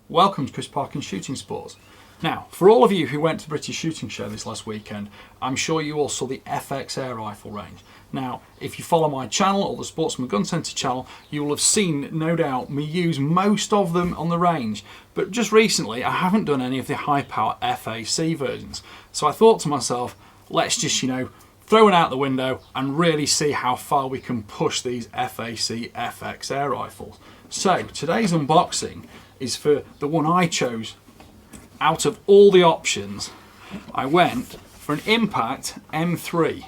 Welcome to Chris Parkins Shooting Sports. Now, for all of you who went to the British Shooting Show this last weekend, I'm sure you all saw the FX air rifle range. Now, if you follow my channel or the Sportsman Gun Centre channel, you will have seen, no doubt, me use most of them on the range. But just recently, I haven't done any of the high power FAC versions. So I thought to myself, let's just, throw it out the window and really see how far we can push these FAC FX air rifles. So today's unboxing is for the one I chose. Out of all the options, I went for an Impact M3,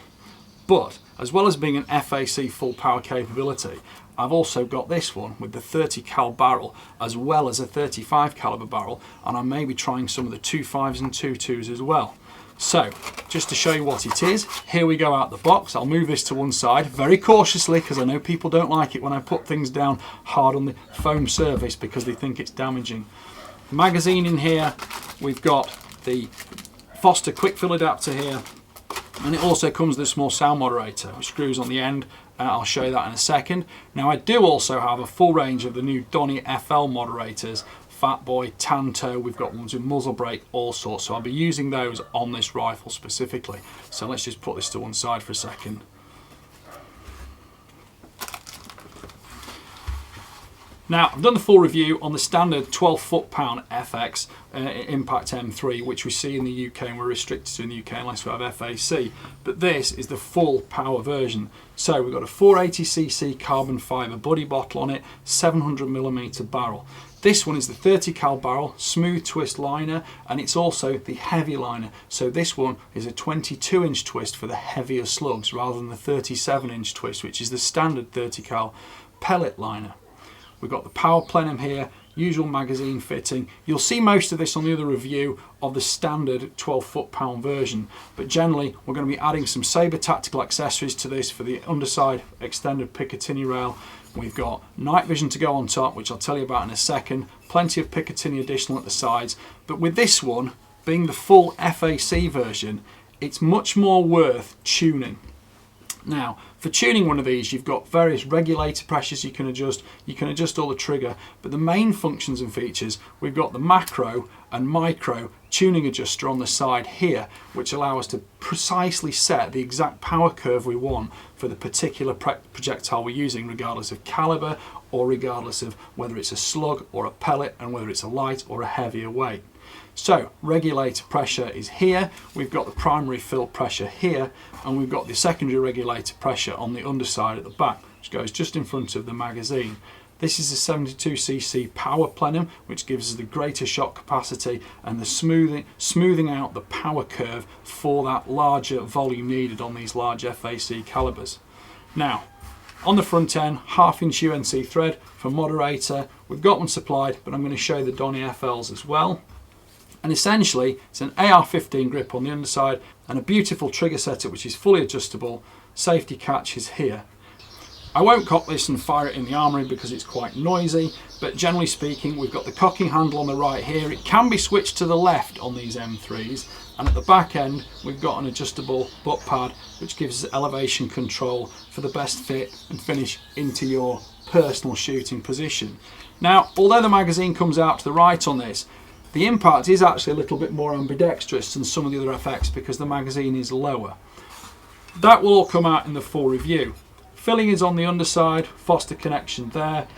but as well as being an FAC full power capability, I've also got this one with the 30 cal barrel as well as a 35 caliber barrel, and I may be trying some of the 2.5s and 2.2s as well. So, just to show you what it is, here we go out the box. I'll move this to one side very cautiously because I know people don't like it when I put things down hard on the foam surface because they think it's damaging. The magazine in here, we've got the Foster quick fill adapter here, and it also comes with a small sound moderator which screws on the end. I'll show you that in a second. Now I do also have a full range of the new Donny FL moderators, Fat Boy, Tanto, we've got ones with muzzle brake, all sorts, so I'll be using those on this rifle specifically. So let's just put this to one side for a second. Now, I've done the full review on the standard 12 foot-pound FX Impact M3, which we see in the UK, and we're restricted to in the UK unless we have FAC. But this is the full power version. So we've got a 480cc carbon fibre buddy bottle on it, 700mm barrel. This one is the 30 cal barrel, smooth twist liner, and it's also the heavy liner. So this one is a 22-inch twist for the heavier slugs rather than the 37-inch twist, which is the standard 30 cal pellet liner. We've got the power plenum here, usual magazine fitting. You'll see most of this on the other review of the standard 12 foot-pound version, but generally we're going to be adding some Sabre tactical accessories to this for the underside extended Picatinny rail. We've got night vision to go on top, which I'll tell you about in a second, plenty of Picatinny additional at the sides, but with this one being the full FAC version, it's much more worth tuning. Now, for tuning one of these, you've got various regulator pressures you can adjust all the trigger, but the main functions and features, we've got the macro and micro tuning adjuster on the side here, which allow us to precisely set the exact power curve we want for the particular projectile we're using, regardless of caliber or regardless of whether it's a slug or a pellet and whether it's a light or a heavier weight. So, regulator pressure is here, we've got the primary fill pressure here, and we've got the secondary regulator pressure on the underside at the back, which goes just in front of the magazine. This is the 72cc power plenum, which gives us the greater shot capacity and the smoothing out the power curve for that larger volume needed on these large FAC calibers. Now, on the front end, 1/2 inch UNC thread for moderator. We've got one supplied, but I'm going to show the Donny FLs as well. And essentially, it's an AR-15 grip on the underside and a beautiful trigger setup which is fully adjustable. Safety catch is here. I won't cock this and fire it in the armoury because it's quite noisy, but generally speaking, we've got the cocking handle on the right here. It can be switched to the left on these M3s, and at the back end, we've got an adjustable butt pad which gives us elevation control for the best fit and finish into your personal shooting position. Now, although the magazine comes out to the right on this, the Impact is actually a little bit more ambidextrous than some of the other FX because the magazine is lower. That will all come out in the full review. Filling is on the underside, Foster connection there.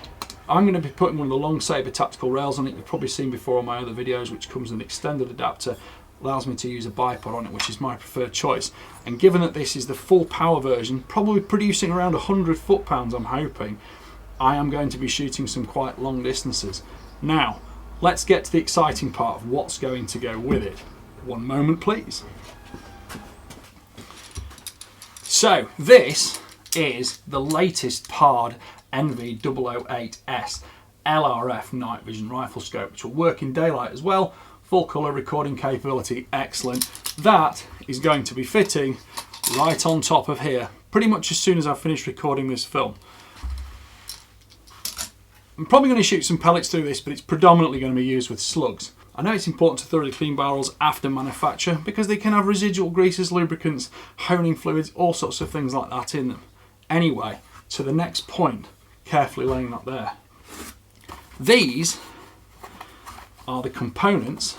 I'm going to be putting one of the long Sabre tactical rails on it. You've probably seen before on my other videos, which comes with an extended adapter. Allows me to use a bipod on it, which is my preferred choice. And given that this is the full power version, probably producing around 100 foot-pounds, I'm hoping, I am going to be shooting some quite long distances. Now, let's get to the exciting part of what's going to go with it. One moment, please. So, this is the latest PARD NV008S LRF night vision rifle scope, which will work in daylight as well. Full colour recording capability, excellent. That is going to be fitting right on top of here, pretty much as soon as I've finished recording this film. I'm probably going to shoot some pellets through this, but it's predominantly going to be used with slugs. I know it's important to thoroughly clean barrels after manufacture because they can have residual greases, lubricants, honing fluids, all sorts of things like that in them. Anyway, to the next point, carefully laying that there. These are the components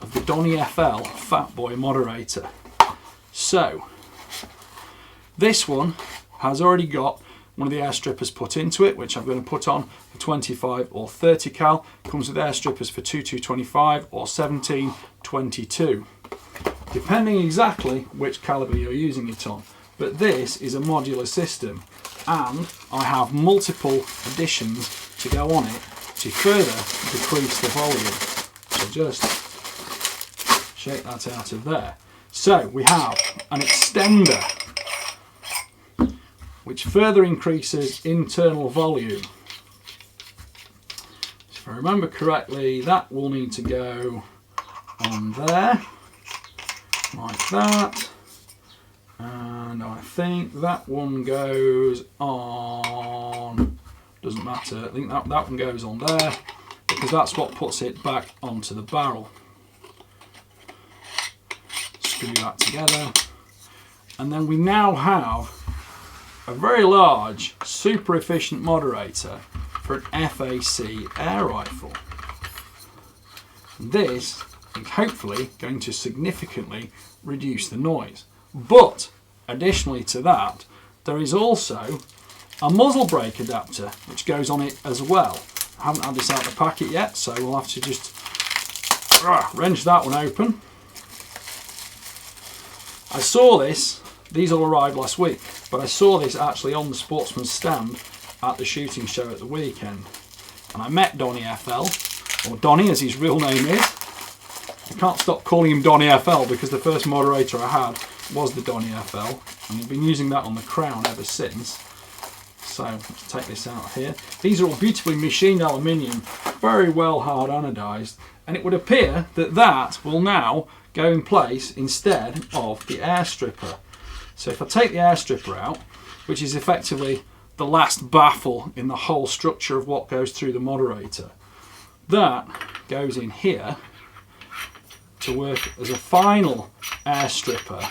of the Donny FL Fat Boy moderator. So, this one has already got one of the air strippers put into it, which I'm going to put on for 25 or 30 cal. Comes with air strippers for 2225 or 1722, depending exactly which caliber you're using it on. But this is a modular system, and I have multiple additions to go on it to further decrease the volume. So just shake that out of there. So we have an extender which further increases internal volume. If I remember correctly, that will need to go on there, like that. And I think that one goes on, doesn't matter, I think that one goes on there, because that's what puts it back onto the barrel. Screw that together. And then we now have a very large, super efficient moderator for an FAC air rifle. This is hopefully going to significantly reduce the noise. But additionally to that, there is also a muzzle brake adapter which goes on it as well. I haven't had this out of the packet yet, so we'll have to just wrench that one open. I saw this. These all arrived last week, but I saw this actually on the Sportsman's stand at the shooting show at the weekend. And I met Donny FL, or Donny as his real name is. I can't stop calling him Donny FL because the first moderator I had was the Donny FL, and we've been using that on the Crown ever since. So let's take this out here. These are all beautifully machined aluminium, very well hard anodized, and it would appear that that will now go in place instead of the air stripper. So if I take the air stripper out, which is effectively the last baffle in the whole structure of what goes through the moderator, that goes in here to work as a final air stripper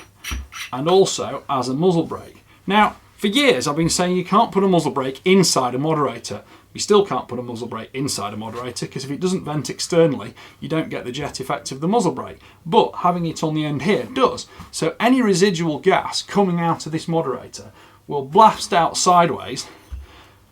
and also as a muzzle brake. Now, for years I've been saying you can't put a muzzle brake inside a moderator. You still can't put a muzzle brake inside a moderator because if it doesn't vent externally, you don't get the jet effect of the muzzle brake. But having it on the end here does. So any residual gas coming out of this moderator will blast out sideways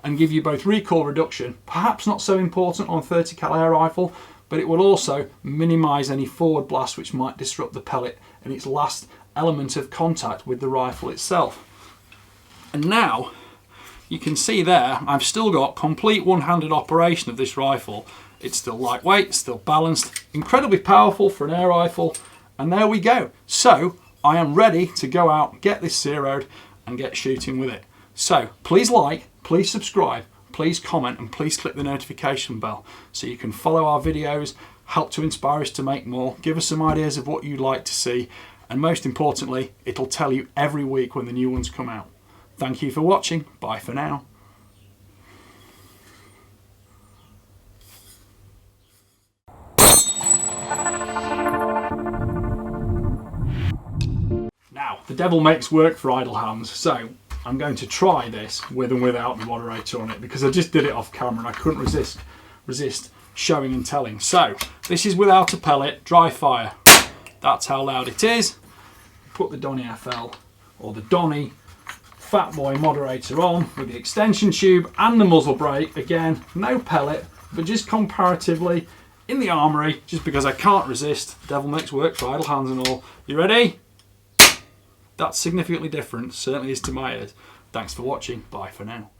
and give you both recoil reduction, perhaps not so important on a 30 cal air rifle, but it will also minimise any forward blast which might disrupt the pellet and its last element of contact with the rifle itself. And now you can see there I've still got complete one-handed operation of this rifle. It's still lightweight, still balanced, incredibly powerful for an air rifle, and there we go. So I am ready to go out, get this zeroed and get shooting with it. So please like, please subscribe, please comment, and please click the notification bell so you can follow our videos, help to inspire us to make more, give us some ideas of what you'd like to see, and most importantly, it'll tell you every week when the new ones come out. Thank you for watching. Bye for now. Now, the devil makes work for idle hands, so I'm going to try this with and without the moderator on it because I just did it off camera and I couldn't resist showing and telling. So, this is without a pellet, dry fire. That's how loud it is. Put the Donny FL, or the Donny Fat Boy moderator on with the extension tube and the muzzle brake. Again, no pellet, but just comparatively in the armoury, just because I can't resist. Devil makes work for idle hands and all. You ready? That's significantly different, certainly is to my ears. Thanks for watching. Bye for now.